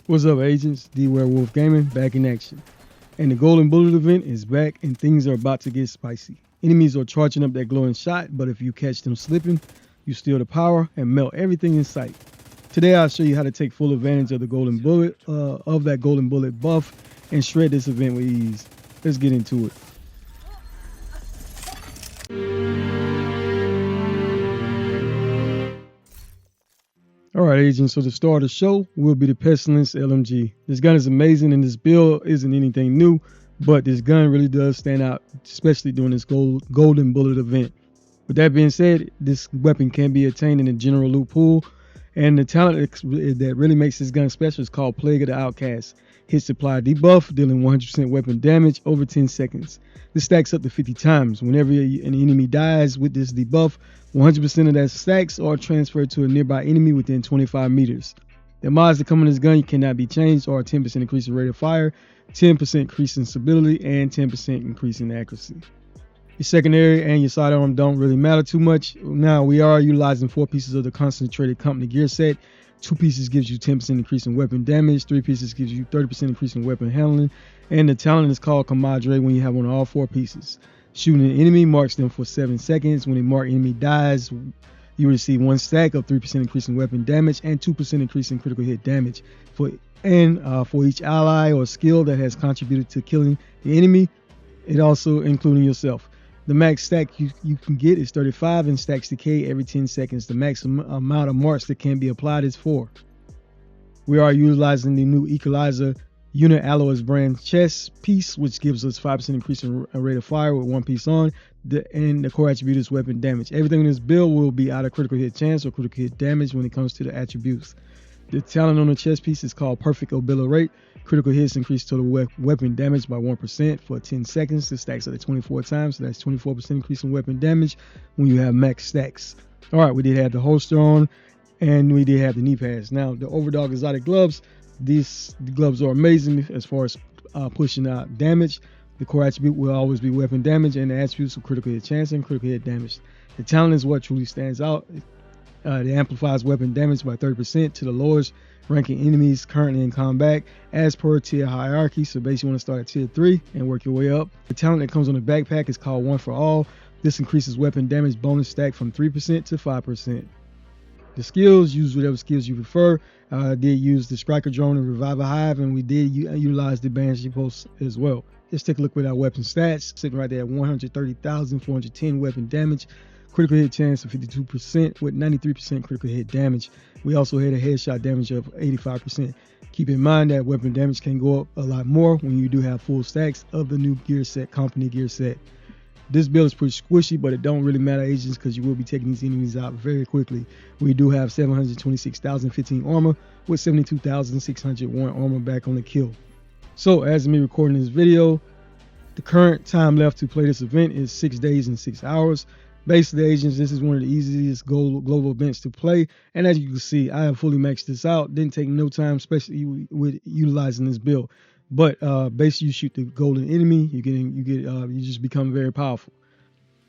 What's up, agents? D Werewolf Gaming back in action. And the Golden Bullet event is back and things are about to get spicy. Enemies are charging up that glowing shot, but if you catch them slipping, you steal the power and melt everything in sight. Today I'll show you how to take full advantage of the Golden Bullet, that Golden Bullet buff, and shred this event with ease. Let's get into it. Alright, agents, so to start the show will be the Pestilence LMG. This gun is amazing and this build isn't anything new, but this gun really does stand out, especially during this Golden Bullet event. With that being said, this weapon can be attained in the general loot pool, and the talent that really makes this gun special is called Plague of the Outcast. Hit supply debuff, dealing 100% weapon damage over 10 seconds. This stacks up to 50 times. Whenever an enemy dies with this debuff, 100% of that stacks are transferred to a nearby enemy within 25 meters. The mods that come in this gun cannot be changed are 10% increase in rate of fire, 10% increase in stability, and 10% increase in accuracy. Your secondary and your sidearm don't really matter too much. Now we are utilizing 4 pieces of the concentrated company gear set. 2 pieces gives you 10% increase in weapon damage, 3 pieces gives you 30% increase in weapon handling, and the talent is called Commadre when you have one of all 4 pieces. Shooting an enemy marks them for 7 seconds. When a marked enemy dies, you receive 1 stack of 3% increase in weapon damage and 2% increase in critical hit damage. For each ally or skill that has contributed to killing the enemy, it also including yourself. The max stack you can get is 35 and stacks decay every 10 seconds. The max amount of marks that can be applied is 4. We are utilizing the new Equalizer Unit Alloys brand chest piece, which gives us 5% increase in rate of fire with 1 piece on, and the core attribute is weapon damage. Everything in this build will be either critical hit chance or critical hit damage when it comes to the attributes. The talent on the chest piece is called Perfect Obliterate. Critical hits increase total weapon damage by 1% for 10 seconds. This stacks up to 24 times, so that's 24% increase in weapon damage when you have max stacks. Alright, we did have the holster on, and we did have the knee pads. Now, the Overdog exotic gloves, the gloves are amazing as far as pushing out damage. The core attribute will always be weapon damage, and the attributes of critical hit chance and critical hit damage. The talent is what truly stands out. It amplifies weapon damage by 30% to the lowest ranking enemies currently in combat as per tier hierarchy. So basically you want to start at tier 3 and work your way up. The talent that comes on the backpack is called One for All. This increases weapon damage bonus stack from 3% to 5%. The skills, use whatever skills you prefer. I did use the Striker Drone and Reviver Hive, and we did utilize the Banshee Pulse as well. Let's take a look at our weapon stats. Sitting right there at 130,410 weapon damage. Critical hit chance of 52% with 93% critical hit damage. We also had a headshot damage of 85%. Keep in mind that weapon damage can go up a lot more when you do have full stacks of the new gear set, company gear set. This build is pretty squishy, but it don't really matter, agents, because you will be taking these enemies out very quickly. We do have 726,015 armor with 72,601 armor back on the kill. So as of me recording this video, the current time left to play this event is 6 days and 6 hours. Basically, agents, this is one of the easiest global events to play, and as you can see, I have fully maxed this out. Didn't take no time, especially with utilizing this build. But basically, you shoot the golden enemy, you just become very powerful.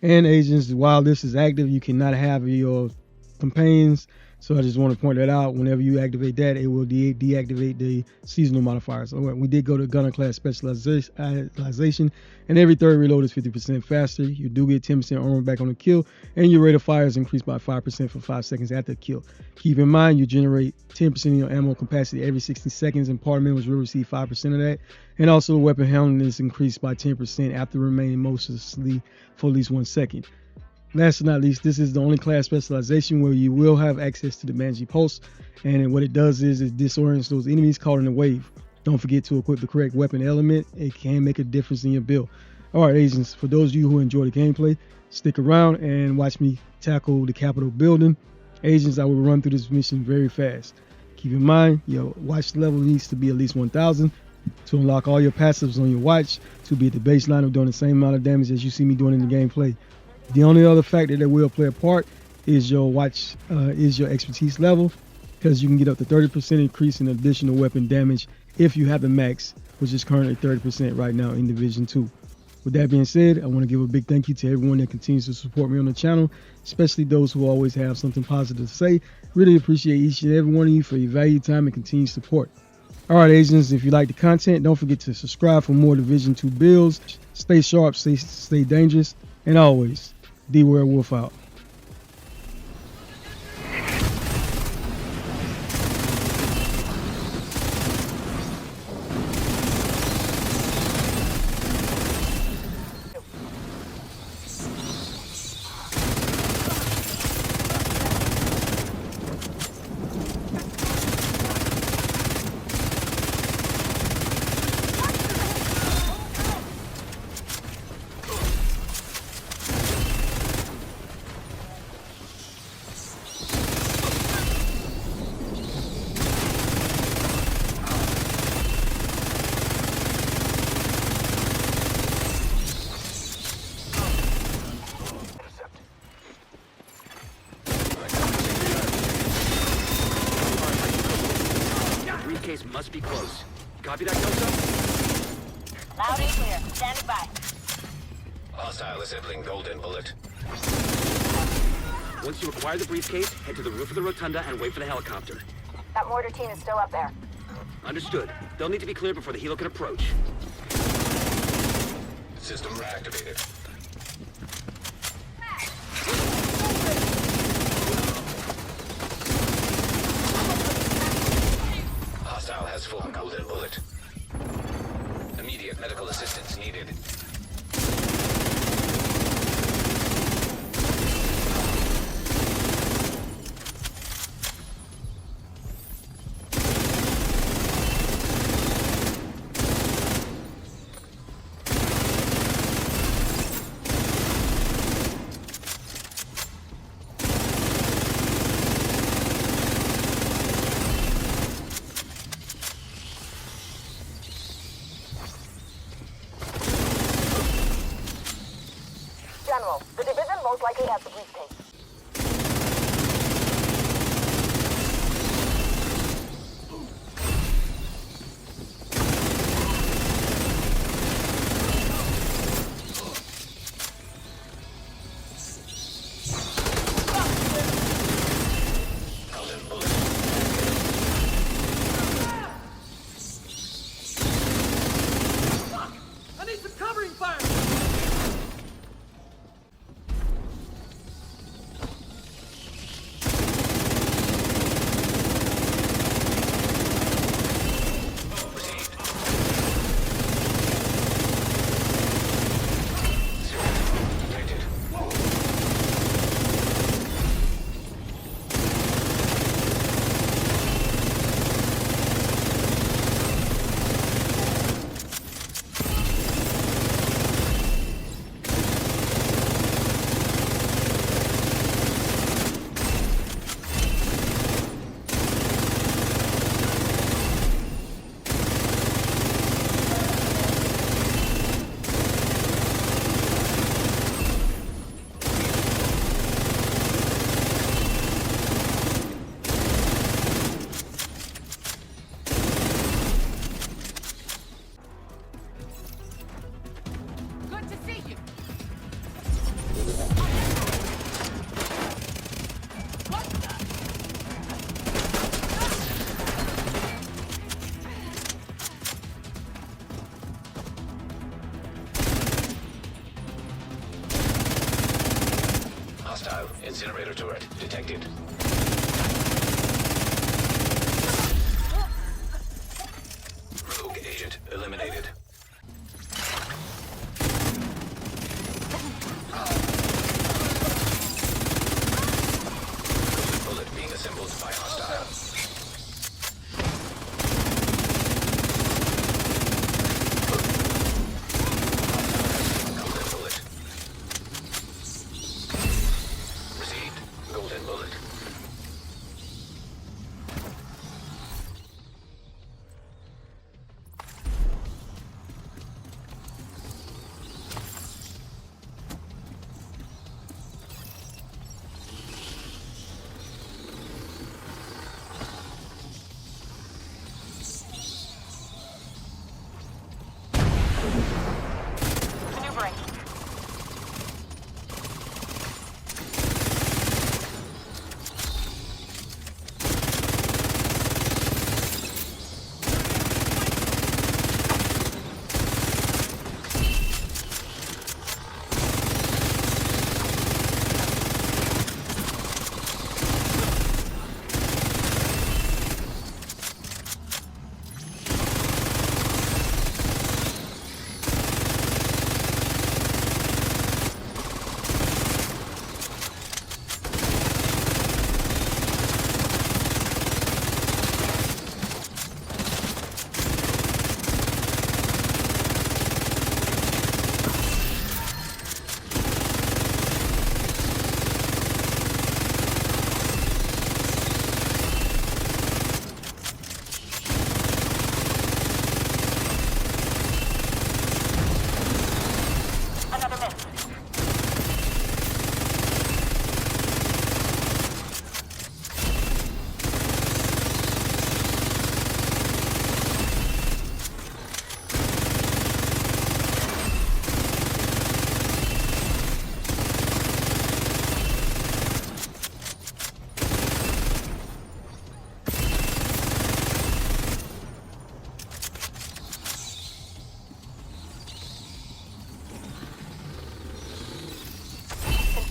And agents, while this is active, you cannot have your companions. So I just want to point that out. Whenever you activate that, it will deactivate the seasonal modifiers. So we did go to Gunner class specialization, and every third reload is 50% faster. You do get 10% armor back on the kill, and your rate of fire is increased by 5% for 5 seconds after the kill. Keep in mind, you generate 10% of your ammo capacity every 60 seconds, and party members will receive 5% of that. And also, weapon handling is increased by 10% after remaining mostly for at least 1 second. Last but not least, this is the only class specialization where you will have access to the Banshee Pulse, and what it does is it disorients those enemies caught in a wave. Don't forget to equip the correct weapon element. It can make a difference in your build. Alright, agents, for those of you who enjoy the gameplay, stick around and watch me tackle the Capitol building. Agents, I will run through this mission very fast. Keep in mind, your watch level needs to be at least 1000 to unlock all your passives on your watch to be at the baseline of doing the same amount of damage as you see me doing in the gameplay. The only other factor that will play a part is your watch, is your expertise level, because you can get up to 30% increase in additional weapon damage if you have the max, which is currently 30% right now in Division 2. With that being said, I want to give a big thank you to everyone that continues to support me on the channel, especially those who always have something positive to say. Really appreciate each and every one of you for your valued time and continued support. All right, agents, if you like the content, don't forget to subscribe for more Division 2 builds. Stay sharp, stay dangerous, and always, D Werewolf out. Case must be close. Copy that, Kelso? Loud and clear. Standing by. Hostile assembling golden bullet. Once you acquire the briefcase, head to the roof of the rotunda and wait for the helicopter. That mortar team is still up there. Understood. They'll need to be cleared before the helo can approach. System reactivated. Hostile has full golden bullet. Immediate medical assistance needed. General, the division most likely has the briefcase. Golden bullet. I need some covering fire! Good to see you. Hostile incinerator turret detected. Rogue agent eliminated. Bullet being assembled by hostile. Golden bullet. Received. Golden bullet.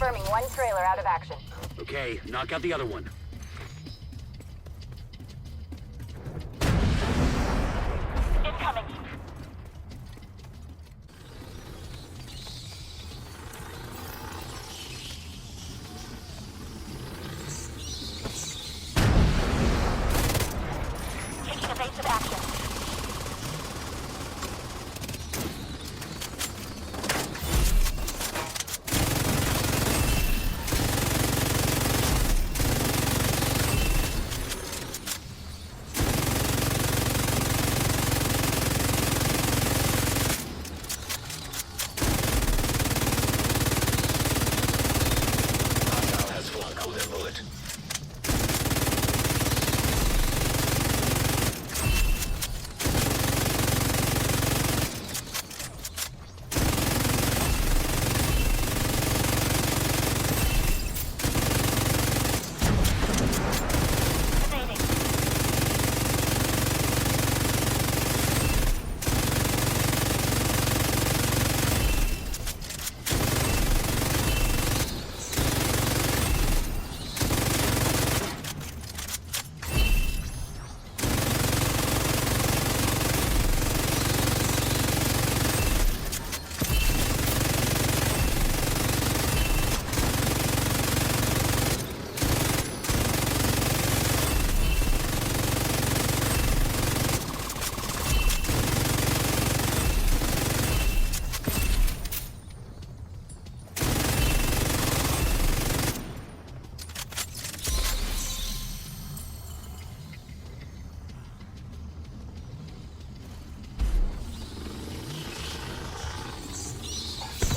Confirming one trailer out of action. Okay, knock out the other one. Incoming. Taking evasive action. Hostile has flown golden bullet. Evading.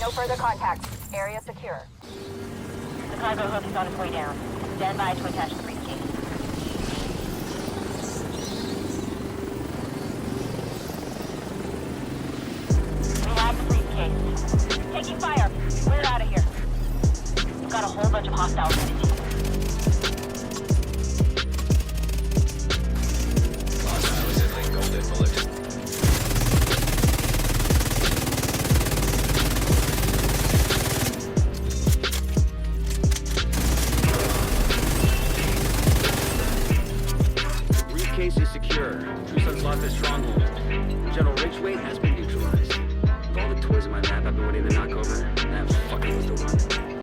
No further contacts. Area secure. The cargo hook is on its way down. Stand by to attach the briefcase. We have the briefcase. Taking fire. We're out of here. We've got a whole bunch of hostiles headed to you. Hostile assembling golden bullet. Briefcase is secure. True Sons lost their stronghold. General Ridgway has been